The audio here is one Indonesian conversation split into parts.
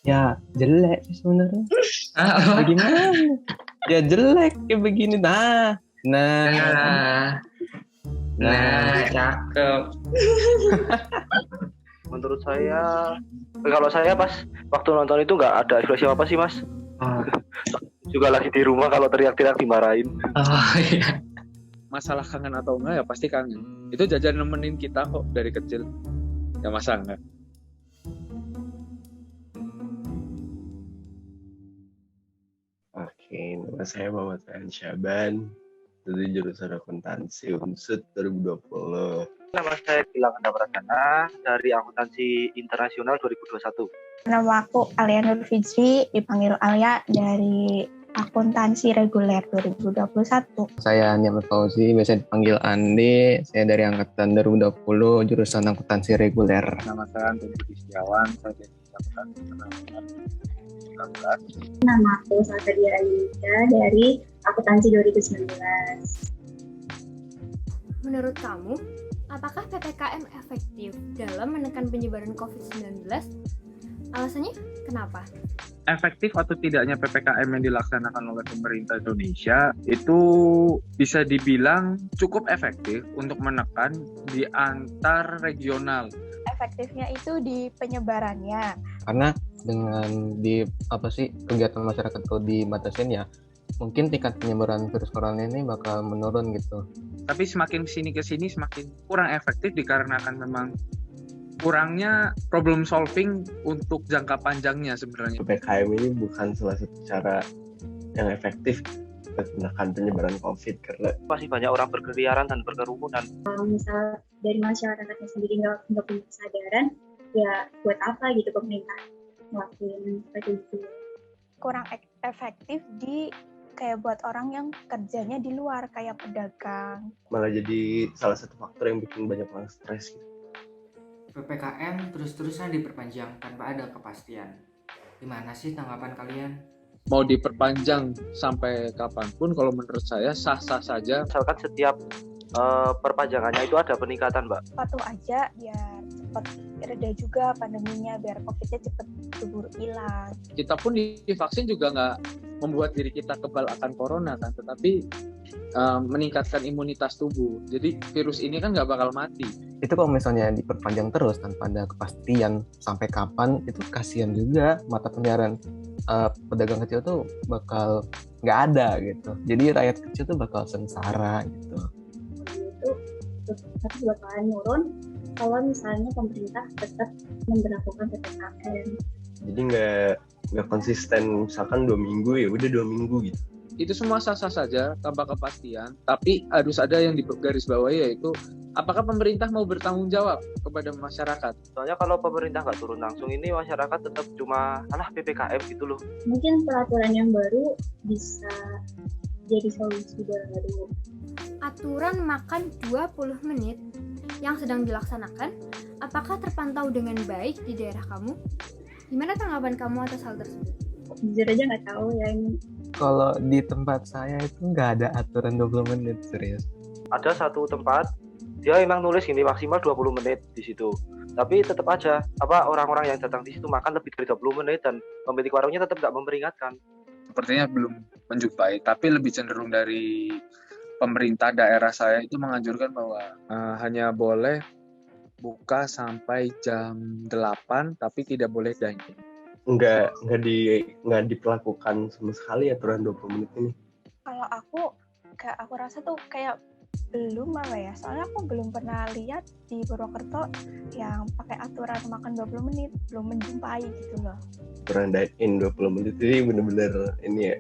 Ya jelek sih sebenarnya. Bagaimana? Ya jelek kayak begini. Nah, Nah, cakep. Menurut saya, kalau saya pas waktu nonton itu nggak ada ekspresi apa sih mas. Juga lagi di rumah, kalau teriak-teriak dimarahin. Oh iya. Masalah kangen atau enggak ya pasti kangen. Itu jajan nemenin kita kok dari kecil. Ya masa enggak? Oke, nama saya Muhammad Ryan Syaban dari jurusan Akuntansi UNSUD 2020. Nama saya Gilang Pradana dari Akuntansi Internasional 2021. Nama aku Alia Nur Fitri, dipanggil Alia dari Akuntansi Reguler 2021. Saya Niam Fauzi, biasa dipanggil Andi. Saya dari angkatan 2020, jurusan Akuntansi Reguler. Nama saya Antoni Setiawan, saya dari Akuntansi Internasional 2019. Nama aku Salsadia Ayuda dari Akuntansi 2019. Menurut kamu, apakah PPKM efektif dalam menekan penyebaran COVID-19? Alasannya kenapa? Efektif atau tidaknya PPKM yang dilaksanakan oleh pemerintah Indonesia itu bisa dibilang cukup efektif untuk menekan di antar regional. Efektifnya itu di penyebarannya. Karena dengan kegiatan masyarakat kalau dibatasin ya, mungkin tingkat penyebaran virus corona ini bakal menurun gitu. Tapi semakin ke sini semakin kurang efektif dikarenakan memang kurangnya problem solving untuk jangka panjangnya sebenarnya. PPKM ini bukan salah satu cara yang efektif untuk menekan penyebaran COVID karena Masih banyak orang berkeliaran dan berkerumunan. Kalau misal dari masyarakatnya sendiri nggak punya kesadaran, ya buat apa gitu pemerintah ngelakuin seperti itu. Kurang efektif di kayak buat orang yang kerjanya di luar, kayak pedagang. malah jadi salah satu faktor yang bikin banyak orang stres gitu. PPKM terus-terusan diperpanjang tanpa ada kepastian. Gimana sih tanggapan kalian? Mau diperpanjang sampai kapanpun kalau menurut saya sah-sah saja. Misalkan setiap perpanjangannya itu ada peningkatan, Mbak. Patuh aja biar cepat reda juga pandeminya, biar COVID-nya cepat keburu hilang. Kita pun divaksin juga nggak membuat diri kita kebal akan corona kan, tetapi meningkatkan imunitas tubuh. Jadi virus ini kan nggak bakal mati. Itu kalau misalnya diperpanjang terus tanpa ada kepastian sampai kapan, itu kasihan juga mata pencarian pedagang kecil tuh bakal nggak ada gitu. Jadi rakyat kecil tuh bakal sengsara gitu. Itu tapi bakalan nurun kalau misalnya pemerintah tetap memberlakukan PPKM. Jadi nggak konsisten, misalkan 2 minggu ya udah 2 minggu gitu. Itu semua sah-sah saja tanpa kepastian, tapi harus ada yang digarisbawahi, yaitu apakah pemerintah mau bertanggung jawab kepada masyarakat. Soalnya kalau pemerintah nggak turun langsung, ini masyarakat tetap cuma PPKM gitu loh. Mungkin peraturan yang baru bisa jadi solusi baru. Aturan makan 20 menit yang sedang dilaksanakan, apakah terpantau dengan baik di daerah kamu? Gimana tanggapan kamu atas hal tersebut? Jujur aja nggak tahu ya ini. Kalau di tempat saya itu nggak ada aturan 20 menit, serius. Ada satu tempat, dia emang nulis gini maksimal 20 menit di situ. Tapi tetap aja, orang-orang yang datang di situ makan lebih dari 20 menit dan pemilik warungnya tetap nggak memperingatkan. Sepertinya belum menjumpai, tapi lebih cenderung dari pemerintah daerah saya itu menganjurkan bahwa hanya boleh buka sampai jam 8, tapi tidak boleh dining. Nggak diperlakukan sama sekali aturan 20 menit ini. Kalau aku rasa tuh kayak belum ya. Soalnya aku belum pernah lihat di Purwokerto yang pakai aturan makan 20 menit, belum menjumpai gitu loh. Aturan dine in 20 menit ini bener-bener ini ya,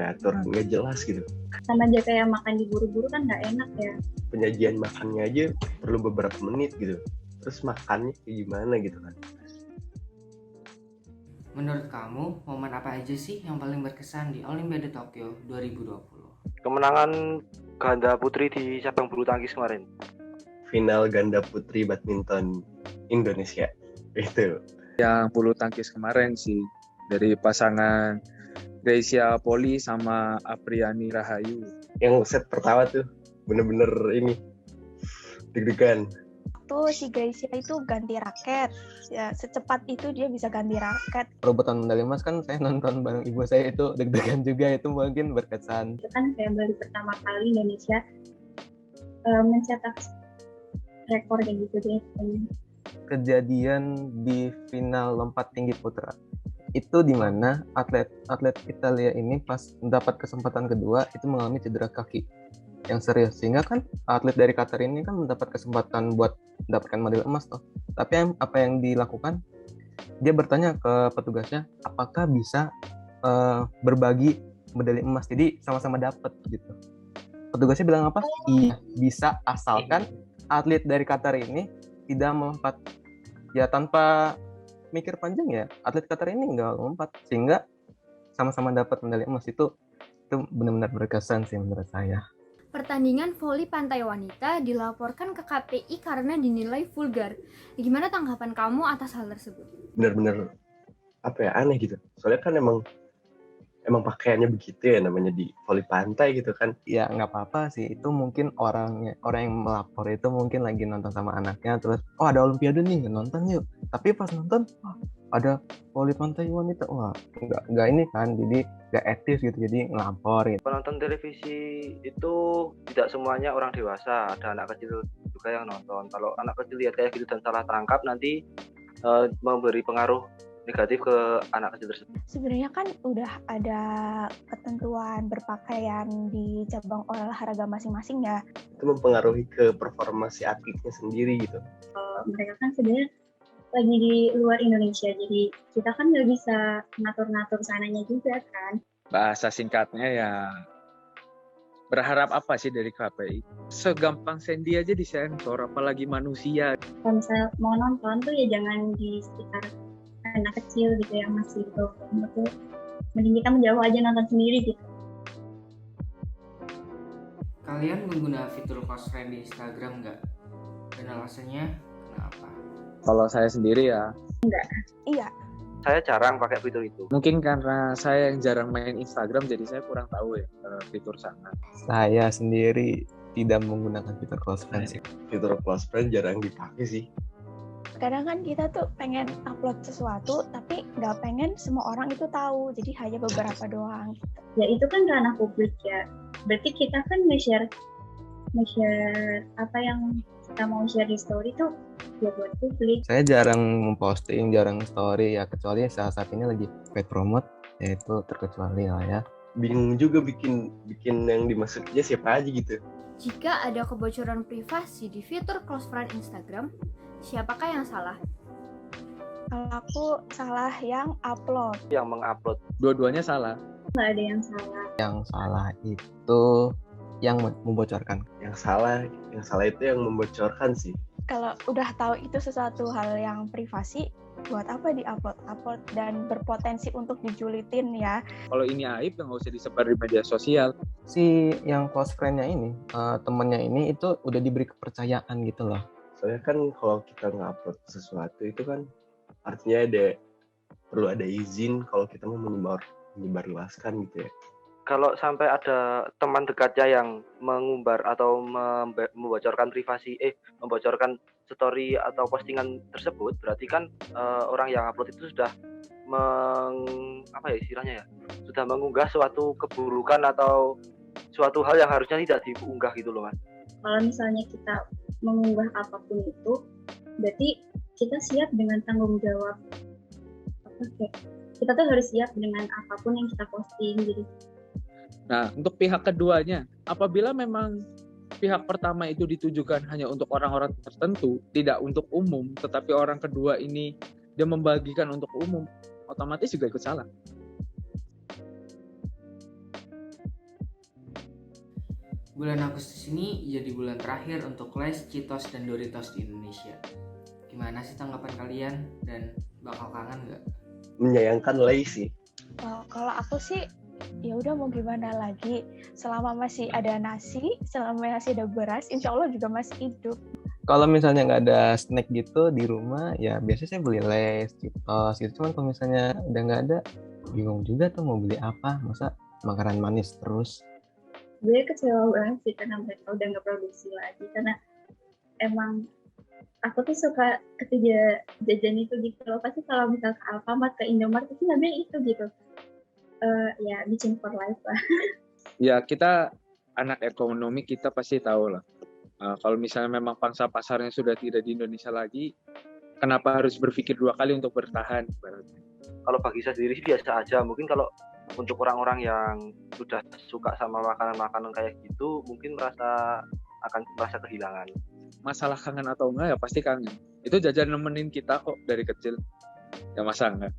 aturan nggak jelas gitu. Sama aja kayak makan diburu-buru kan nggak enak ya. Penyajian makannya aja perlu beberapa menit gitu. Terus makannya kayak gimana gitu kan. Menurut kamu, momen apa aja sih yang paling berkesan di Olimpiade Tokyo 2020? Kemenangan ganda putri di cabang bulu tangkis kemarin. Final ganda putri badminton Indonesia itu. Yang bulu tangkis kemarin sih, dari pasangan Gracia Poli sama Apriani Rahayu. Yang set pertama tuh bener-bener ini deg-degan. Tuh si Gracia itu ganti raket. Ya, secepat itu dia bisa ganti raket. Perebutan medali emas kan saya nonton bareng ibu saya, itu deg-degan juga, itu mungkin berkesan. Itu kan kayak baru pertama kali Indonesia mencetak rekor kayak gitu deh. Kejadian di final lompat tinggi putra itu di mana atlet Italia ini pas mendapat kesempatan kedua itu mengalami cedera kaki yang serius, sehingga kan atlet dari Qatar ini kan mendapat kesempatan buat mendapatkan medali emas toh. Tapi apa yang dilakukan, dia bertanya ke petugasnya apakah bisa berbagi medali emas, jadi sama-sama dapat gitu. Petugasnya bilang apa? Iya bisa, asalkan atlet dari Qatar ini tidak melompat. Ya tanpa mikir panjang ya, atlet Qatar ini nggak lompat, sehingga sama-sama dapat medali emas. Itu benar-benar berkesan sih menurut saya. Pertandingan voli pantai wanita dilaporkan ke KPI karena dinilai vulgar. Gimana tanggapan kamu atas hal tersebut? Bener-bener aneh gitu. Soalnya kan emang pakaiannya begitu ya, namanya di voli pantai gitu kan. Ya nggak apa-apa sih, itu mungkin orang yang melapor itu mungkin lagi nonton sama anaknya, terus ada olimpiade nih, nonton yuk. Tapi pas nonton ada voli pantai wanita, wah nggak ini kan, jadi nggak etis gitu, jadi ngelapor gitu. Penonton televisi itu tidak semuanya orang dewasa, ada anak kecil juga yang nonton. Kalau anak kecil lihat kayak gitu dan salah tangkap, nanti memberi pengaruh negatif ke anak kecil tersebut. Sebenarnya kan udah ada ketentuan berpakaian di cabang olahraga masing-masing ya. Itu mempengaruhi ke performa si atletnya sendiri gitu. Mereka kan sebenarnya lagi di luar Indonesia, jadi kita kan nggak bisa ngatur-ngatur sananya juga kan. Bahasa singkatnya ya, berharap apa sih dari KPI? Segampang sendi aja disensor, apalagi manusia. Kalau misalnya mau nonton tuh ya jangan di sekitar anak kecil gitu yang masih belum umur, mending kita menjauh aja nonton sendiri gitu. Kalian mengguna fitur close friend di Instagram nggak? Dan alasannya kenapa? Kalau saya sendiri ya, Iya, Saya jarang pakai fitur itu. mungkin karena saya yang jarang main Instagram, jadi saya kurang tahu ya fitur sana. Saya sendiri tidak menggunakan fitur close friends sih. Fitur close friend jarang dipakai sih. kadang kan kita tuh pengen upload sesuatu tapi nggak pengen semua orang itu tahu, jadi hanya beberapa doang. Ya itu kan ranah publik ya, berarti kita kan nge-share apa yang kita mau share di story tuh ya buat publik. Saya jarang memposting, jarang story ya, kecuali saat ini lagi paid promote, ya itu terkecuali lah ya. Bingung juga bikin yang dimasukinnya siapa aja gitu. Jika ada kebocoran privasi di fitur close friend Instagram, siapakah yang salah? Kalau aku salah yang upload. Yang mengupload. Dua-duanya salah. Nggak ada yang salah. Yang salah itu yang membocorkan. Yang salah itu yang membocorkan sih. Kalau udah tahu itu sesuatu hal yang privasi, buat apa di-upload dan berpotensi untuk dijulitin ya. Kalau ini aib, nggak usah disebar di media sosial. Si yang close friend-nya ini, temennya ini itu udah diberi kepercayaan gitu loh. Soalnya kan kalau kita nge-upload sesuatu itu kan artinya perlu ada izin kalau kita mau menyebarluaskan gitu ya. Kalau sampai ada teman dekatnya yang mengumbar atau membocorkan membocorkan story atau postingan tersebut, berarti kan orang yang upload itu sudah sudah mengunggah suatu keburukan atau suatu hal yang harusnya tidak diunggah gitu loh, Mas. Kalau misalnya kita mengunggah apapun itu, berarti kita siap dengan tanggung jawab. Kita tuh harus siap dengan apapun yang kita posting gitu. Nah, untuk pihak keduanya, apabila memang pihak pertama itu ditujukan hanya untuk orang-orang tertentu, tidak untuk umum, tetapi orang kedua ini dia membagikan untuk umum, otomatis juga ikut salah. Bulan Agustus ini jadi bulan terakhir untuk Lays, Cheetos, dan Doritos di Indonesia. Gimana sih tanggapan kalian dan bakal kangen nggak? Menyayangkan Lays sih. Kalau aku sih ya udah mau gimana lagi, selama masih ada nasi, selama masih ada beras, insya Allah juga masih hidup. Kalau misalnya nggak ada snack gitu di rumah, ya biasanya saya beli Lays, Cheetos gitu. Cuman kalau misalnya udah nggak ada, bingung juga tuh mau beli apa, masa makanan manis terus. Gue kecewa banget sih karena mereka udah nggak produksi lagi, karena emang aku tuh suka ketiga jajan itu gitu loh. Pasti kalau misal ke Alfamart, ke Indomaret pasti ngambil itu gitu. Ya bikin for life lah. Ya kita anak ekonomi, kita pasti tahu lah. Kalau misalnya memang pangsa pasarnya sudah tidak di Indonesia lagi, kenapa harus berpikir 2 kali untuk bertahan? Kalau bagi saya sendiri sih biasa aja. Mungkin kalau untuk orang-orang yang sudah suka sama makanan-makanan kayak gitu, mungkin akan merasa kehilangan. Masalah kangen atau enggak ya pasti kangen. Itu jajan nemenin kita kok dari kecil. Ya masa enggak?